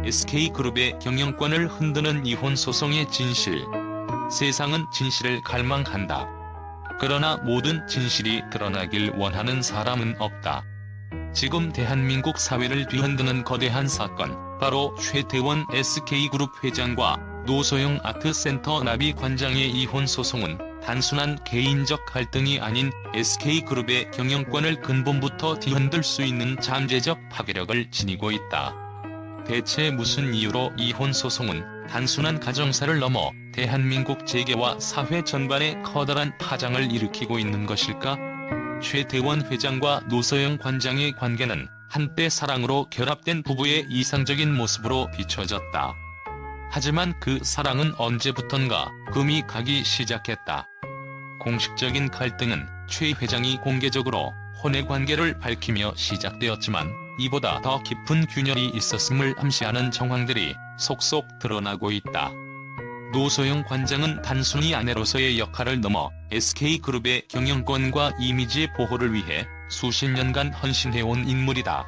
SK그룹의 경영권을 흔드는 이혼 소송의 진실. 세상은 진실을 갈망한다. 그러나 모든 진실이 드러나길 원하는 사람은 없다. 지금 대한민국 사회를 뒤흔드는 거대한 사건, 바로 최태원 SK그룹 회장과 노소영 아트센터 나비관장의 이혼 소송은 단순한 개인적 갈등이 아닌 SK그룹의 경영권을 근본부터 뒤흔들 수 있는 잠재적 파괴력을 지니고 있다. 대체 무슨 이유로 이혼 소송은 단순한 가정사를 넘어 대한민국 재계와 사회 전반에 커다란 파장을 일으키고 있는 것일까? 최태원 회장과 노소영 관장의 관계는 한때 사랑으로 결합된 부부의 이상적인 모습으로 비춰졌다. 하지만 그 사랑은 언제부턴가 금이 가기 시작했다. 공식적인 갈등은 최 회장이 공개적으로 혼외 관계를 밝히며 시작되었지만, 이보다 더 깊은 균열이 있었음을 암시하는 정황들이 속속 드러나고 있다. 노소영 관장은 단순히 아내로서의 역할을 넘어 SK그룹의 경영권과 이미지 보호를 위해 수십 년간 헌신해온 인물이다.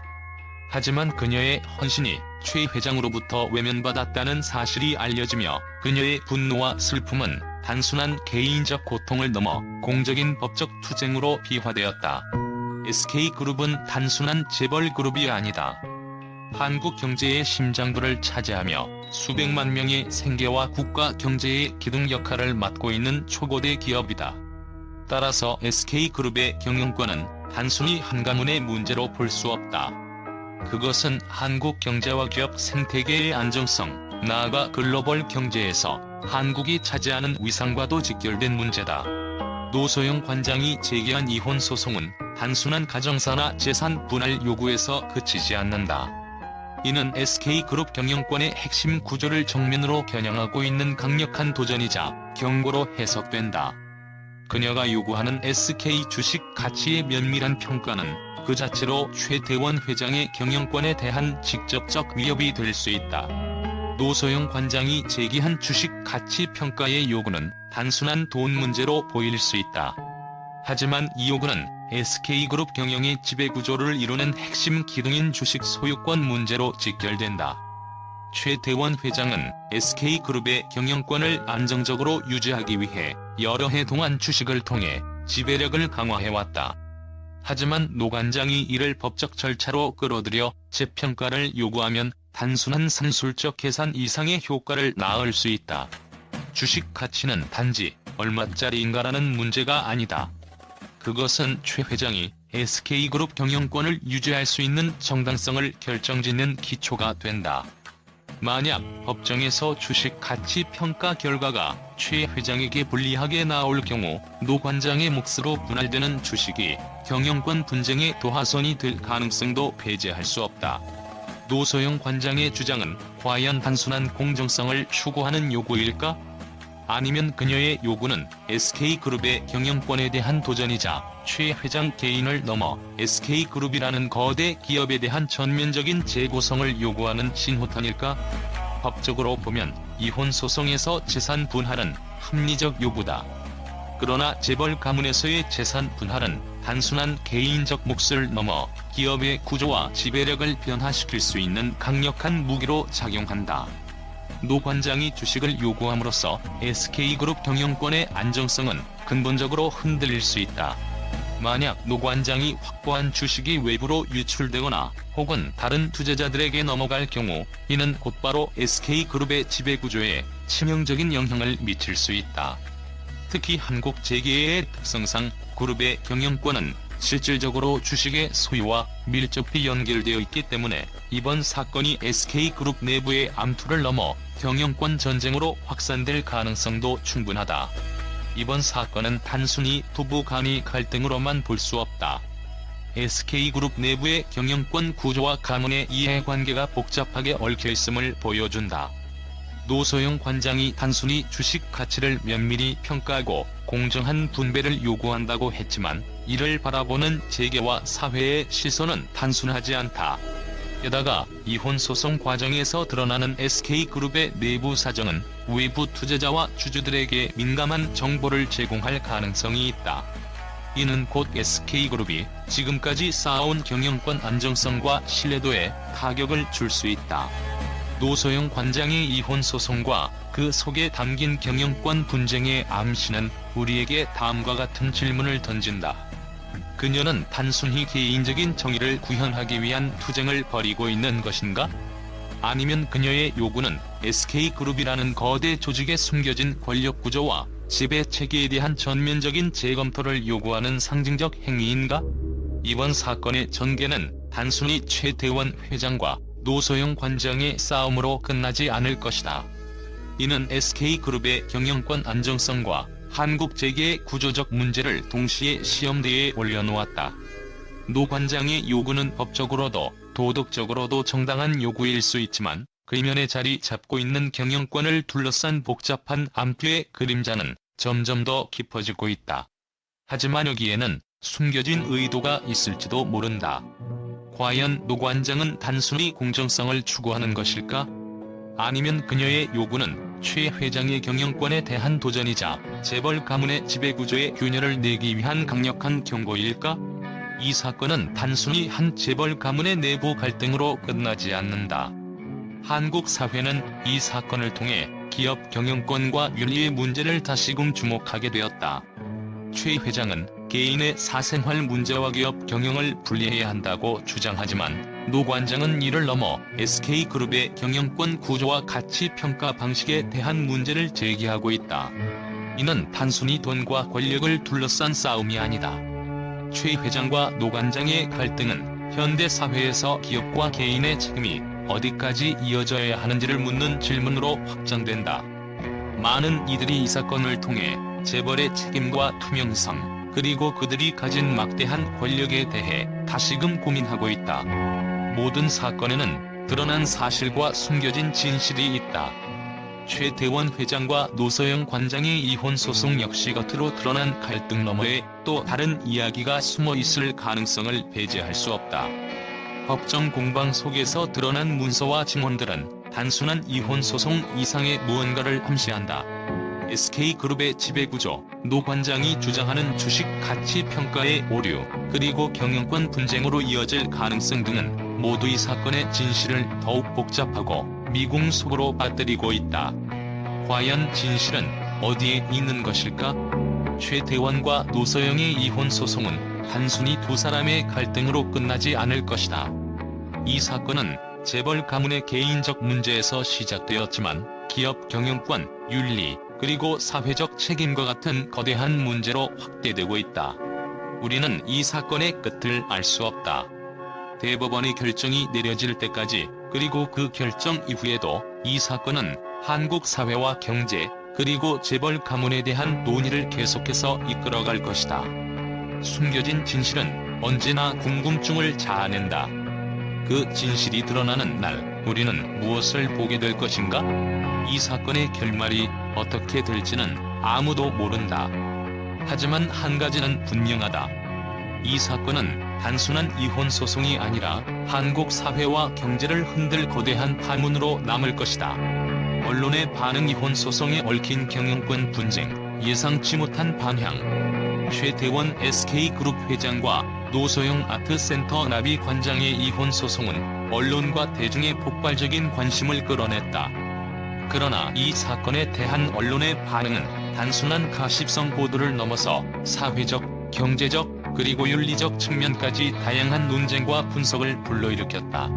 하지만 그녀의 헌신이 최 회장으로부터 외면받았다는 사실이 알려지며, 그녀의 분노와 슬픔은 단순한 개인적 고통을 넘어 공적인 법적 투쟁으로 비화되었다. SK그룹은 단순한 재벌그룹이 아니다. 한국 경제의 심장부를 차지하며 수백만 명의 생계와 국가 경제의 기둥 역할을 맡고 있는 초거대 기업이다. 따라서 SK그룹의 경영권은 단순히 한 가문의 문제로 볼 수 없다. 그것은 한국 경제와 기업 생태계의 안정성, 나아가 글로벌 경제에서 한국이 차지하는 위상과도 직결된 문제다. 노소영 관장이 제기한 이혼 소송은 단순한 가정사나 재산 분할 요구에서 그치지 않는다. 이는 SK그룹 경영권의 핵심 구조를 정면으로 겨냥하고 있는 강력한 도전이자 경고로 해석된다. 그녀가 요구하는 SK 주식 가치의 면밀한 평가는 그 자체로 최태원 회장의 경영권에 대한 직접적 위협이 될 수 있다. 노소영 관장이 제기한 주식 가치 평가의 요구는 단순한 돈 문제로 보일 수 있다. 하지만 이 요구는 SK그룹 경영의 지배구조를 이루는 핵심 기둥인 주식 소유권 문제로 직결된다. 최태원 회장은 SK그룹의 경영권을 안정적으로 유지하기 위해 여러 해 동안 주식을 통해 지배력을 강화해왔다. 하지만 노 관장이 이를 법적 절차로 끌어들여 재평가를 요구하면 단순한 산술적 계산 이상의 효과를 낳을 수 있다. 주식 가치는 단지 얼마짜리인가라는 문제가 아니다. 그것은 최 회장이 SK그룹 경영권을 유지할 수 있는 정당성을 결정짓는 기초가 된다. 만약 법정에서 주식 가치 평가 결과가 최 회장에게 불리하게 나올 경우 노 관장의 몫으로 분할되는 주식이 경영권 분쟁의 도화선이 될 가능성도 배제할 수 없다. 노소영 관장의 주장은 과연 단순한 공정성을 추구하는 요구일까? 아니면 그녀의 요구는 SK그룹의 경영권에 대한 도전이자 최 회장 개인을 넘어 SK그룹이라는 거대 기업에 대한 전면적인 재구성을 요구하는 신호탄일까? 법적으로 보면 이혼 소송에서 재산 분할은 합리적 요구다. 그러나 재벌 가문에서의 재산 분할은 단순한 개인적 몫을 넘어 기업의 구조와 지배력을 변화시킬 수 있는 강력한 무기로 작용한다. 노 관장이 주식을 요구함으로써 SK그룹 경영권의 안정성은 근본적으로 흔들릴 수 있다. 만약 노 관장이 확보한 주식이 외부로 유출되거나 혹은 다른 투자자들에게 넘어갈 경우, 이는 곧바로 SK그룹의 지배구조에 치명적인 영향을 미칠 수 있다. 특히 한국 재계의 특성상 그룹의 경영권은 실질적으로 주식의 소유와 밀접히 연결되어 있기 때문에 이번 사건이 SK그룹 내부의 암투를 넘어 경영권 전쟁으로 확산될 가능성도 충분하다. 이번 사건은 단순히 부부 간의 갈등으로만 볼 수 없다. SK그룹 내부의 경영권 구조와 가문의 이해관계가 복잡하게 얽혀있음을 보여준다. 노소영 관장이 단순히 주식 가치를 면밀히 평가하고 공정한 분배를 요구한다고 했지만, 이를 바라보는 재계와 사회의 시선은 단순하지 않다. 게다가 이혼 소송 과정에서 드러나는 SK그룹의 내부 사정은 외부 투자자와 주주들에게 민감한 정보를 제공할 가능성이 있다. 이는 곧 SK그룹이 지금까지 쌓아온 경영권 안정성과 신뢰도에 타격을 줄 수 있다. 노소영 관장의 이혼 소송과 그 속에 담긴 경영권 분쟁의 암시는 우리에게 다음과 같은 질문을 던진다. 그녀는 단순히 개인적인 정의를 구현하기 위한 투쟁을 벌이고 있는 것인가? 아니면 그녀의 요구는 SK그룹이라는 거대 조직의 숨겨진 권력 구조와 지배 체계에 대한 전면적인 재검토를 요구하는 상징적 행위인가? 이번 사건의 전개는 단순히 최태원 회장과 노소영 관장의 싸움으로 끝나지 않을 것이다. 이는 SK그룹의 경영권 안정성과 한국 재계의 구조적 문제를 동시에 시험대에 올려놓았다. 노 관장의 요구는 법적으로도 도덕적으로도 정당한 요구일 수 있지만 그이면에 자리 잡고 있는 경영권을 둘러싼 복잡한 암투의 그림자는 점점 더 깊어지고 있다. 하지만 여기에는 숨겨진 의도가 있을지도 모른다. 과연 노 관장은 단순히 공정성을 추구하는 것일까? 아니면 그녀의 요구는 최 회장의 경영권에 대한 도전이자 재벌 가문의 지배구조에 균열을 내기 위한 강력한 경고일까? 이 사건은 단순히 한 재벌 가문의 내부 갈등으로 끝나지 않는다. 한국 사회는 이 사건을 통해 기업 경영권과 윤리의 문제를 다시금 주목하게 되었다. 최 회장은 개인의 사생활 문제와 기업 경영을 분리해야 한다고 주장하지만 노 관장은 이를 넘어 SK그룹의 경영권 구조와 가치 평가 방식에 대한 문제를 제기하고 있다. 이는 단순히 돈과 권력을 둘러싼 싸움이 아니다. 최 회장과 노 관장의 갈등은 현대 사회에서 기업과 개인의 책임이 어디까지 이어져야 하는지를 묻는 질문으로 확장된다. 많은 이들이 이 사건을 통해 재벌의 책임과 투명성, 그리고 그들이 가진 막대한 권력에 대해 다시금 고민하고 있다. 모든 사건에는 드러난 사실과 숨겨진 진실이 있다. 최태원 회장과 노소영 관장의 이혼 소송 역시 겉으로 드러난 갈등 너머에 또 다른 이야기가 숨어 있을 가능성을 배제할 수 없다. 법정 공방 속에서 드러난 문서와 증언들은 단순한 이혼 소송 이상의 무언가를 암시한다. SK그룹의 지배구조, 노 관장이 주장하는 주식 가치 평가의 오류, 그리고 경영권 분쟁으로 이어질 가능성 등은 모두 이 사건의 진실을 더욱 복잡하고 미궁 속으로 빠뜨리고 있다. 과연 진실은 어디에 있는 것일까? 최태원과 노소영의 이혼 소송은 단순히 두 사람의 갈등으로 끝나지 않을 것이다. 이 사건은 재벌 가문의 개인적 문제에서 시작되었지만 기업 경영권, 윤리, 그리고 사회적 책임과 같은 거대한 문제로 확대되고 있다. 우리는 이 사건의 끝을 알 수 없다. 대법원의 결정이 내려질 때까지, 그리고 그 결정 이후에도 이 사건은 한국 사회와 경제, 그리고 재벌 가문에 대한 논의를 계속해서 이끌어갈 것이다. 숨겨진 진실은 언제나 궁금증을 자아낸다. 그 진실이 드러나는 날, 우리는 무엇을 보게 될 것인가? 이 사건의 결말이 어떻게 될지는 아무도 모른다. 하지만 한 가지는 분명하다. 이 사건은 단순한 이혼 소송이 아니라 한국 사회와 경제를 흔들 거대한 파문으로 남을 것이다. 언론의 반응, 이혼 소송에 얽힌 경영권 분쟁, 예상치 못한 반향, 최태원 SK그룹 회장과 노소영 아트센터 나비 관장의 이혼 소송은 언론과 대중의 폭발적인 관심을 끌어냈다. 그러나 이 사건에 대한 언론의 반응은 단순한 가십성 보도를 넘어서 사회적, 경제적, 그리고 윤리적 측면까지 다양한 논쟁과 분석을 불러일으켰다.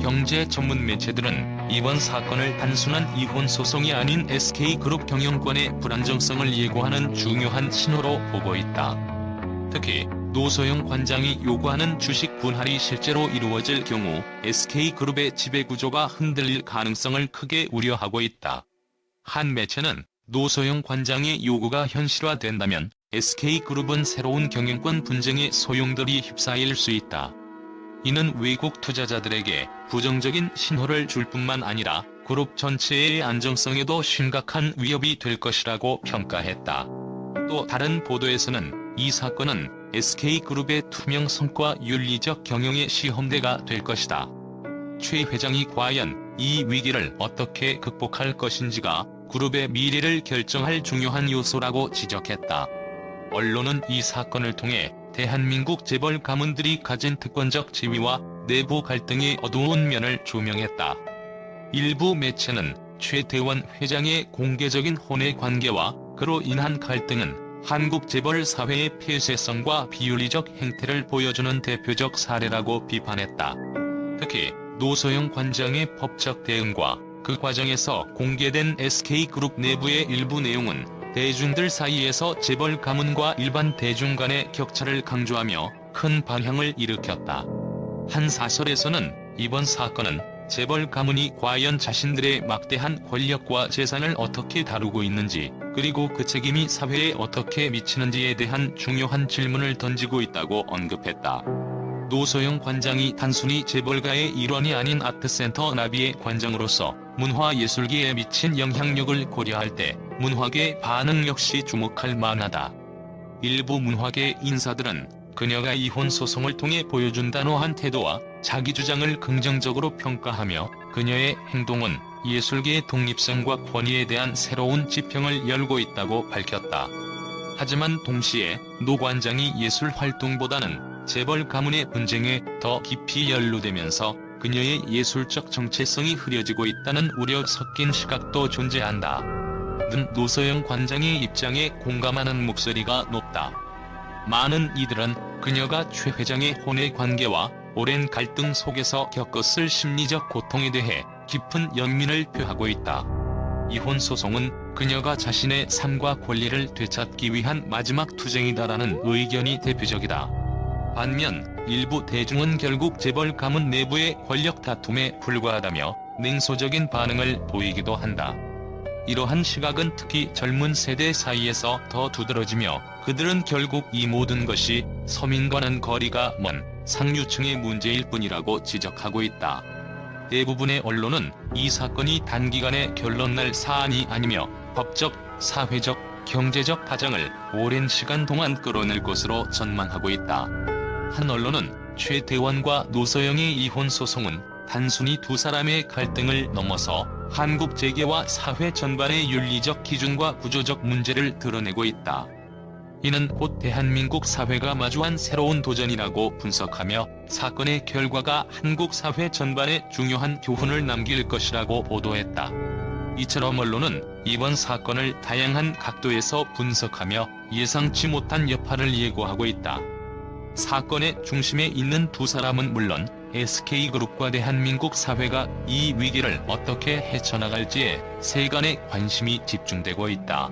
경제 전문 매체들은 이번 사건을 단순한 이혼 소송이 아닌 SK그룹 경영권의 불안정성을 예고하는 중요한 신호로 보고 있다. 특히 노소영 관장이 요구하는 주식 분할이 실제로 이루어질 경우 SK그룹의 지배구조가 흔들릴 가능성을 크게 우려하고 있다. 한 매체는 노소영 관장의 요구가 현실화된다면 SK그룹은 새로운 경영권 분쟁의 소용돌이 휩싸일 수 있다. 이는 외국 투자자들에게 부정적인 신호를 줄 뿐만 아니라 그룹 전체의 안정성에도 심각한 위협이 될 것이라고 평가했다. 또 다른 보도에서는 이 사건은 SK그룹의 투명성과 윤리적 경영의 시험대가 될 것이다. 최 회장이 과연 이 위기를 어떻게 극복할 것인지가 그룹의 미래를 결정할 중요한 요소라고 지적했다. 언론은 이 사건을 통해 대한민국 재벌 가문들이 가진 특권적 지위와 내부 갈등의 어두운 면을 조명했다. 일부 매체는 최태원 회장의 공개적인 혼외 관계와 그로 인한 갈등은 한국 재벌 사회의 폐쇄성과 비윤리적 행태를 보여주는 대표적 사례라고 비판했다. 특히 노소영 관장의 법적 대응과 그 과정에서 공개된 SK그룹 내부의 일부 내용은 대중들 사이에서 재벌 가문과 일반 대중 간의 격차를 강조하며 큰 반향을 일으켰다. 한 사설에서는 이번 사건은 재벌 가문이 과연 자신들의 막대한 권력과 재산을 어떻게 다루고 있는지, 그리고 그 책임이 사회에 어떻게 미치는지에 대한 중요한 질문을 던지고 있다고 언급했다. 노소영 관장이 단순히 재벌가의 일원이 아닌 아트센터 나비의 관장으로서 문화예술계에 미친 영향력을 고려할 때 문화계 반응 역시 주목할 만하다. 일부 문화계 인사들은 그녀가 이혼 소송을 통해 보여준 단호한 태도와 자기 주장을 긍정적으로 평가하며 그녀의 행동은 예술계의 독립성과 권위에 대한 새로운 지평을 열고 있다고 밝혔다. 하지만 동시에 노 관장이 예술 활동보다는 재벌 가문의 분쟁에 더 깊이 연루되면서 그녀의 예술적 정체성이 흐려지고 있다는 우려 섞인 시각도 존재한다. 는 노소영 관장의 입장에 공감하는 목소리가 높다. 많은 이들은 그녀가 최 회장의 혼외 관계와 오랜 갈등 속에서 겪었을 심리적 고통에 대해 깊은 연민을 표하고 있다. 이혼 소송은 그녀가 자신의 삶과 권리를 되찾기 위한 마지막 투쟁이다라는 의견이 대표적이다. 반면 일부 대중은 결국 재벌 가문 내부의 권력 다툼에 불과하다며 냉소적인 반응을 보이기도 한다. 이러한 시각은 특히 젊은 세대 사이에서 더 두드러지며 그들은 결국 이 모든 것이 서민과는 거리가 먼 상류층의 문제일 뿐이라고 지적하고 있다. 대부분의 언론은 이 사건이 단기간에 결론날 사안이 아니며 법적, 사회적, 경제적 파장을 오랜 시간 동안 끌어낼 것으로 전망하고 있다. 한 언론은 최태원과 노소영의 이혼 소송은 단순히 두 사람의 갈등을 넘어서 한국 재계와 사회 전반의 윤리적 기준과 구조적 문제를 드러내고 있다. 이는 곧 대한민국 사회가 마주한 새로운 도전이라고 분석하며 사건의 결과가 한국 사회 전반에 중요한 교훈을 남길 것이라고 보도했다. 이처럼 언론은 이번 사건을 다양한 각도에서 분석하며 예상치 못한 여파를 예고하고 있다. 사건의 중심에 있는 두 사람은 물론 SK그룹과 대한민국 사회가 이 위기를 어떻게 헤쳐나갈지에 세간의 관심이 집중되고 있다.